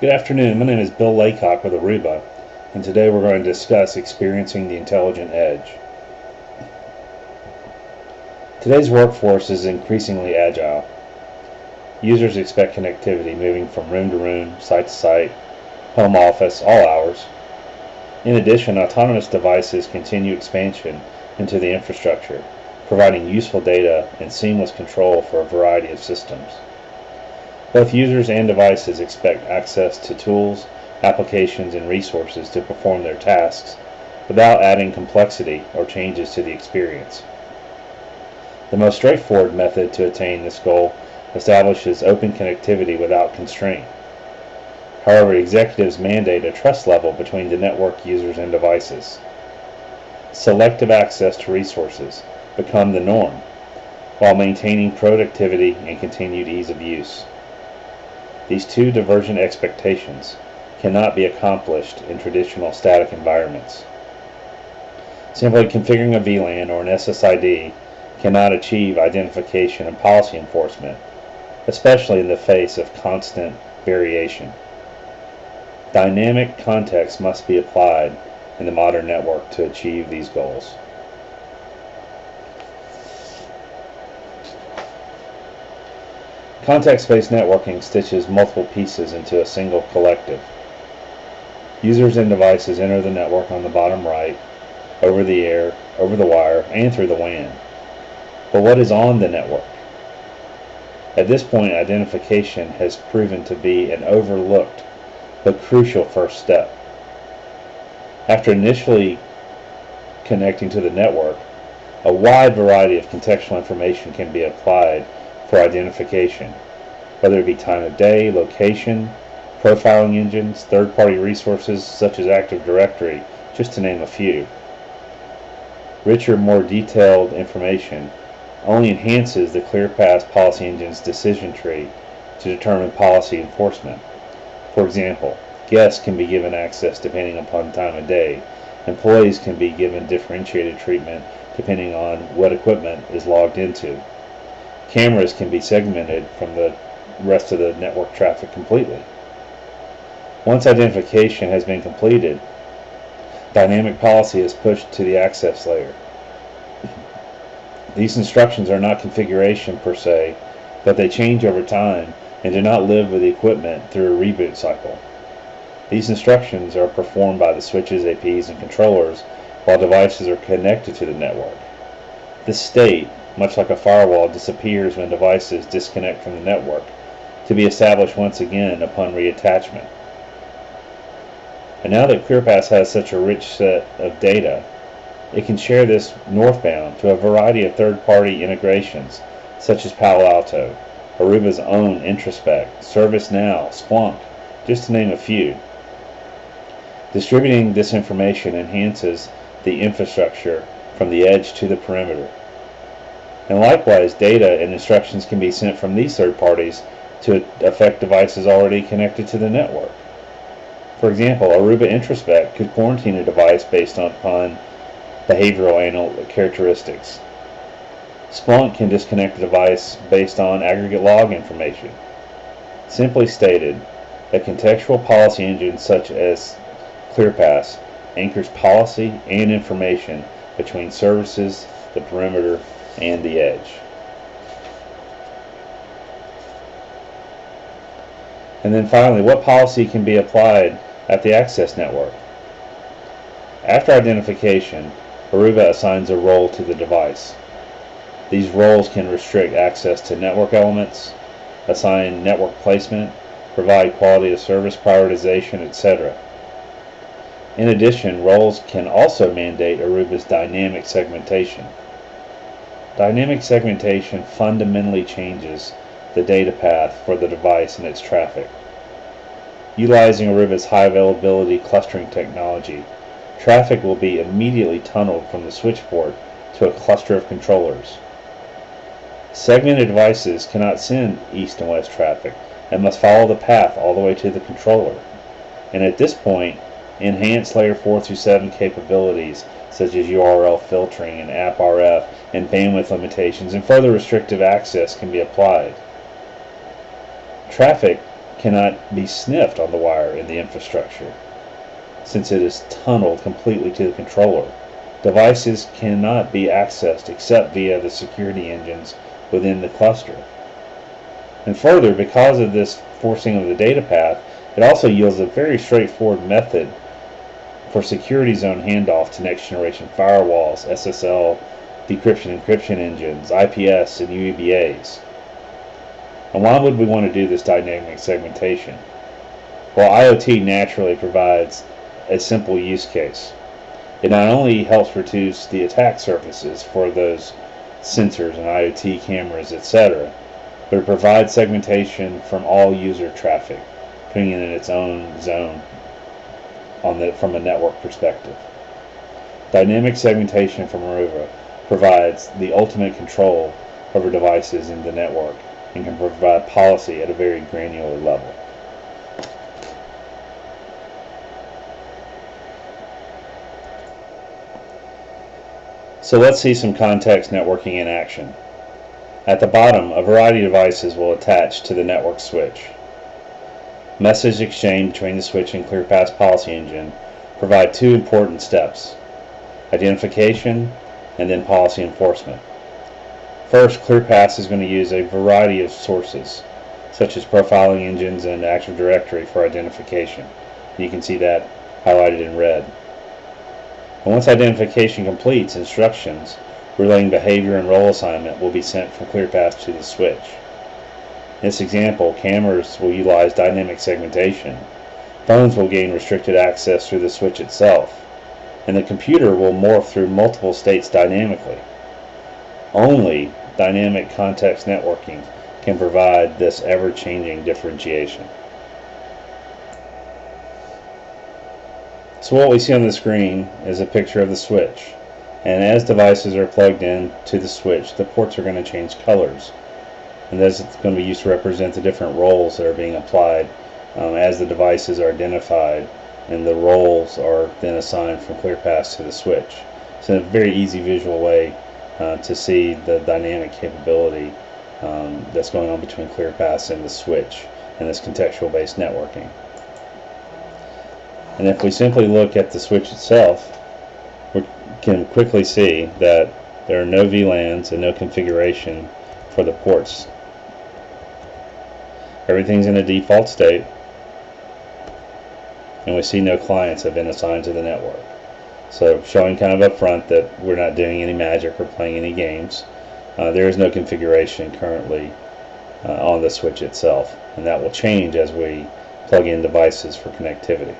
Good afternoon. My name is Bill Laycock with Aruba, and today we're going to discuss experiencing the intelligent edge. Today's workforce is increasingly agile. Users expect connectivity moving from room to room, site to site, home office, all hours. In addition, autonomous devices continue expansion into the infrastructure, providing useful data and seamless control for a variety of systems. Both users and devices expect access to tools, applications, and resources to perform their tasks without adding complexity or changes to the experience. The most straightforward method to attain this goal establishes open connectivity without constraint. However, executives mandate a trust level between the network users and devices. Selective access to resources become the norm, while maintaining productivity and continued ease of use. These two divergent expectations cannot be accomplished in traditional static environments. Simply configuring a VLAN or an SSID cannot achieve identification and policy enforcement, especially in the face of constant variation. Dynamic context must be applied in the modern network to achieve these goals. Context-based networking stitches multiple pieces into a single collective. Users and devices enter the network on the bottom right, over the air, over the wire, and through the WAN. But what is on the network? At this point, identification has proven to be an overlooked but crucial first step. After initially connecting to the network, a wide variety of contextual information can be applied for identification, whether it be time of day, location, profiling engines, third-party resources such as Active Directory, just to name a few. Richer, more detailed information only enhances the ClearPath policy engine's decision tree to determine policy enforcement. For example, guests can be given access depending upon time of day. Employees can be given differentiated treatment depending on what equipment is logged into. Cameras can be segmented from the rest of the network traffic completely. Once identification has been completed, dynamic policy is pushed to the access layer. These instructions are not configuration per se, but they change over time and do not live with the equipment through a reboot cycle. These instructions are performed by the switches, APs, and controllers while devices are connected to the network. This state, much like a firewall, disappears when devices disconnect from the network, to be established once again upon reattachment. And now that ClearPath has such a rich set of data, it can share this northbound to a variety of third-party integrations, such as Palo Alto, Aruba's own Introspect, ServiceNow, Splunk, just to name a few. Distributing this information enhances the infrastructure from the edge to the perimeter. And likewise, data and instructions can be sent from these third parties to affect devices already connected to the network. For example, Aruba Introspect could quarantine a device based upon behavioral characteristics. Splunk can disconnect a device based on aggregate log information. Simply stated, a contextual policy engine such as ClearPath anchors policy and information between services, the perimeter, and the edge. And then finally, what policy can be applied at the access network? After identification, Aruba assigns a role to the device. These roles can restrict access to network elements, assign network placement, provide quality of service prioritization, etc. In addition, roles can also mandate Aruba's dynamic segmentation. Dynamic segmentation fundamentally changes the data path for the device and its traffic. Utilizing Aruba's high availability clustering technology, traffic will be immediately tunneled from the switch port to a cluster of controllers. Segmented devices cannot send east and west traffic and must follow the path all the way to the controller. And at this point, enhanced layer 4 through 7 capabilities such as URL filtering and AppRF and bandwidth limitations and further restrictive access can be applied. Traffic cannot be sniffed on the wire in the infrastructure, since it is tunneled completely to the controller. Devices cannot be accessed except via the security engines within the cluster. And further, because of this forcing of the data path, it also yields a very straightforward method for security zone handoff to next generation firewalls, SSL, decryption encryption engines, IPS, and UEBAs. And why would we want to do this dynamic segmentation? Well, IoT naturally provides a simple use case. It not only helps reduce the attack surfaces for those sensors and IoT cameras, etc., but it provides segmentation from all user traffic, putting it in its own zone from a network perspective. Dynamic segmentation from Aruba provides the ultimate control over devices in the network and can provide policy at a very granular level. So let's see some context networking in action. At the bottom, a variety of devices will attach to the network switch. Message exchange between the switch and ClearPath's policy engine provide two important steps: identification and then policy enforcement. First, ClearPath is going to use a variety of sources, such as profiling engines and Active Directory for identification. You can see that highlighted in red. And once identification completes, instructions relaying behavior and role assignment will be sent from ClearPath to the switch. In this example, cameras will utilize dynamic segmentation, phones will gain restricted access through the switch itself, and the computer will morph through multiple states dynamically. Only dynamic context networking can provide this ever-changing differentiation. So what we see on the screen is a picture of the switch, and as devices are plugged in to the switch, the ports are going to change colors, and this is going to be used to represent the different roles that are being applied as the devices are identified, and the roles are then assigned from ClearPath to the switch. It's a very easy visual way to see the dynamic capability that's going on between ClearPath and the switch and this contextual-based networking. And if we simply look at the switch itself, we can quickly see that there are no VLANs and no configuration for the ports. Everything's in a default state, and we see no clients have been assigned to the network. So showing kind of up front that we're not doing any magic or playing any games. There is no configuration currently on the switch itself, and that will change as we plug in devices for connectivity.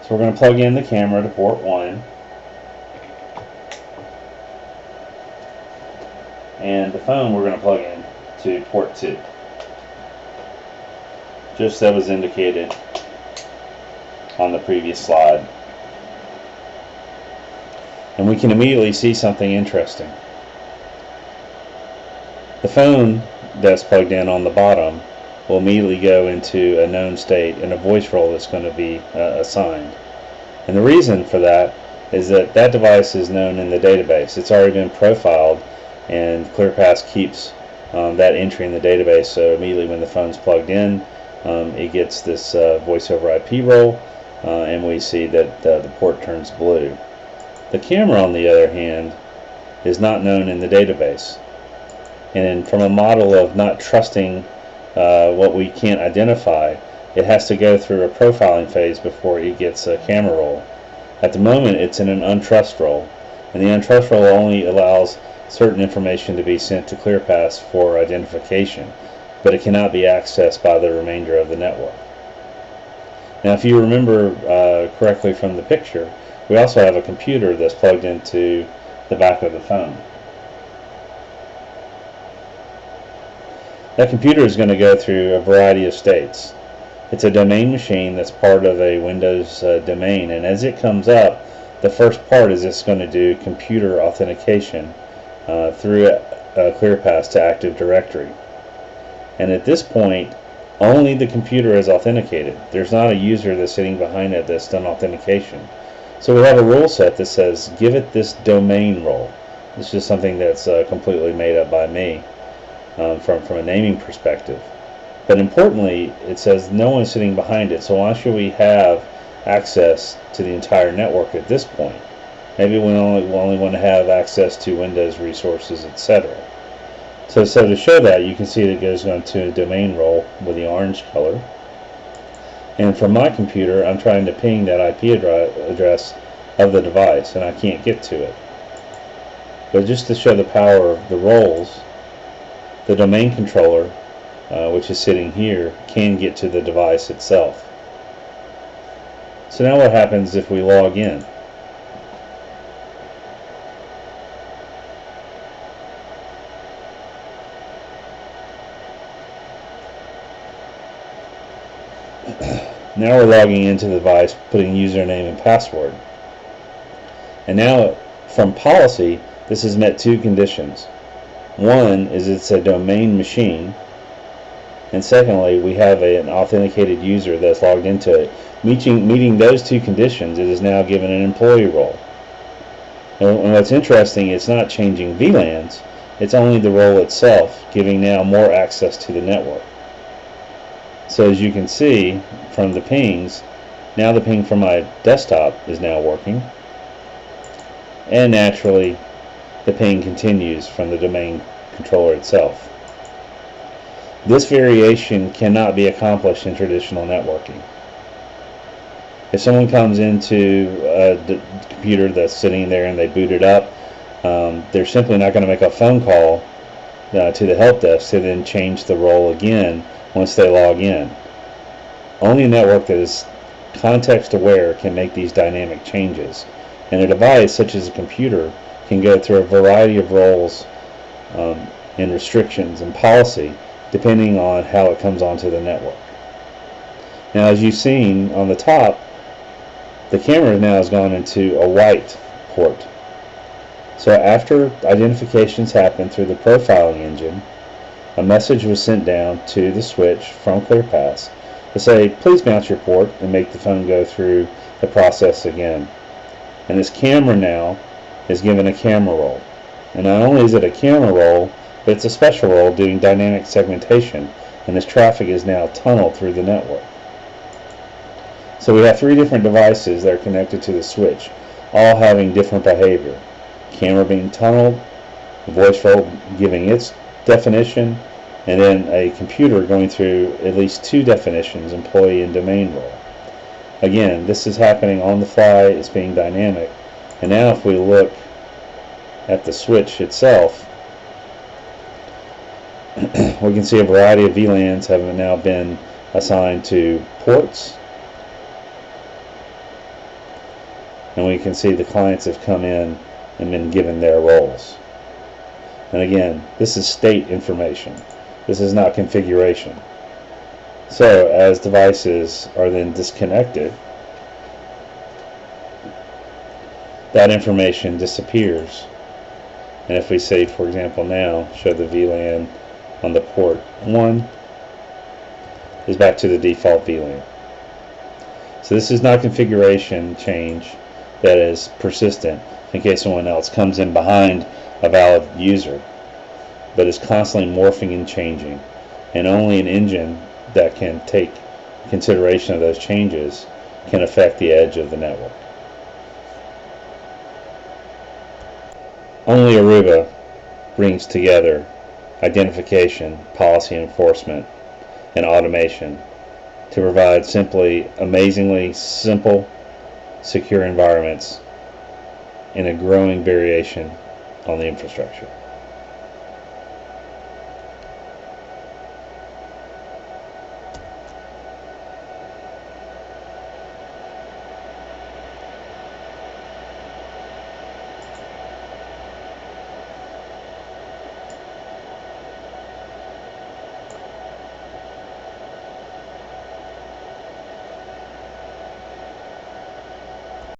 So we're going to plug in the camera to port 1, and the phone we're going to plug in to port 2, just as was indicated on the previous slide. And we can immediately see something interesting. The phone that's plugged in on the bottom will immediately go into a known state and a voice role that's going to be assigned. And the reason for that is that that device is known in the database. It's already been profiled, and ClearPath keeps that entry in the database, so immediately when the phone's plugged in, it gets this voice over IP role, and we see that the port turns blue. The camera, on the other hand, is not known in the database. And from a model of not trusting what we can't identify, it has to go through a profiling phase before it gets a camera role. At the moment, it's in an untrust role, and the untrust role only allows certain information to be sent to ClearPath for identification, but it cannot be accessed by the remainder of the network. Now, if you remember correctly from the picture, we also have a computer that's plugged into the back of the phone. That computer is going to go through a variety of states. It's a domain machine that's part of a Windows domain, and as it comes up, the first part is it's going to do computer authentication through ClearPath to Active Directory. And at this point, only the computer is authenticated. There's not a user that's sitting behind it that's done authentication. So we have a rule set that says, give it this domain role. This is something that's completely made up by me from a naming perspective. But importantly, it says no one's sitting behind it. So why should we have access to the entire network at this point? Maybe we only want to have access to Windows resources, etc. So to show that, you can see that it goes on to a domain role with the orange color. And from my computer, I'm trying to ping that IP address of the device, and I can't get to it. But just to show the power of the roles, the domain controller, which is sitting here, can get to the device itself. So now what happens if we log in? Now we're logging into the device, putting username and password. And now, from policy, this has met two conditions. One is it's a domain machine, and secondly, we have an authenticated user that's logged into it. Meeting those two conditions, it is now given an employee role. And what's interesting, it's not changing VLANs, it's only the role itself, giving now more access to the network. So as you can see from the pings, now the ping from my desktop is now working, and naturally the ping continues from the domain controller itself. This variation cannot be accomplished in traditional networking. If someone comes into a computer that's sitting there and they boot it up, they're simply not going to make a phone call to the help desk to then change the role again once they log in. Only a network that is context aware can make these dynamic changes, and a device such as a computer can go through a variety of roles and restrictions and policy depending on how it comes onto the network. Now, as you've seen on the top, the camera now has gone into a white port. So after identifications happened through the profiling engine, a message was sent down to the switch from ClearPass to say, please mount your port and make the phone go through the process again. And this camera now is given a camera role. And not only is it a camera role, but it's a special role doing dynamic segmentation, and this traffic is now tunneled through the network. So we have three different devices that are connected to the switch, all having different behavior. Camera being tunneled, the voice role giving its definition, and then a computer going through at least two definitions, employee and domain role. Again, this is happening on the fly, it's being dynamic. And now if we look at the switch itself, we can see a variety of VLANs have now been assigned to ports, and we can see the clients have come in and been given their roles. And again, this is state information. This is not configuration. So as devices are then disconnected, that information disappears. And if we say, for example, now show the VLAN on the port 1 is back to the default VLAN. So this is not configuration change that is persistent in case someone else comes in behind a valid user, but is constantly morphing and changing, and only an engine that can take consideration of those changes can affect the edge of the network. Only Aruba brings together identification, policy enforcement, and automation to provide simply amazingly simple, secure environments in a growing variation on the infrastructure.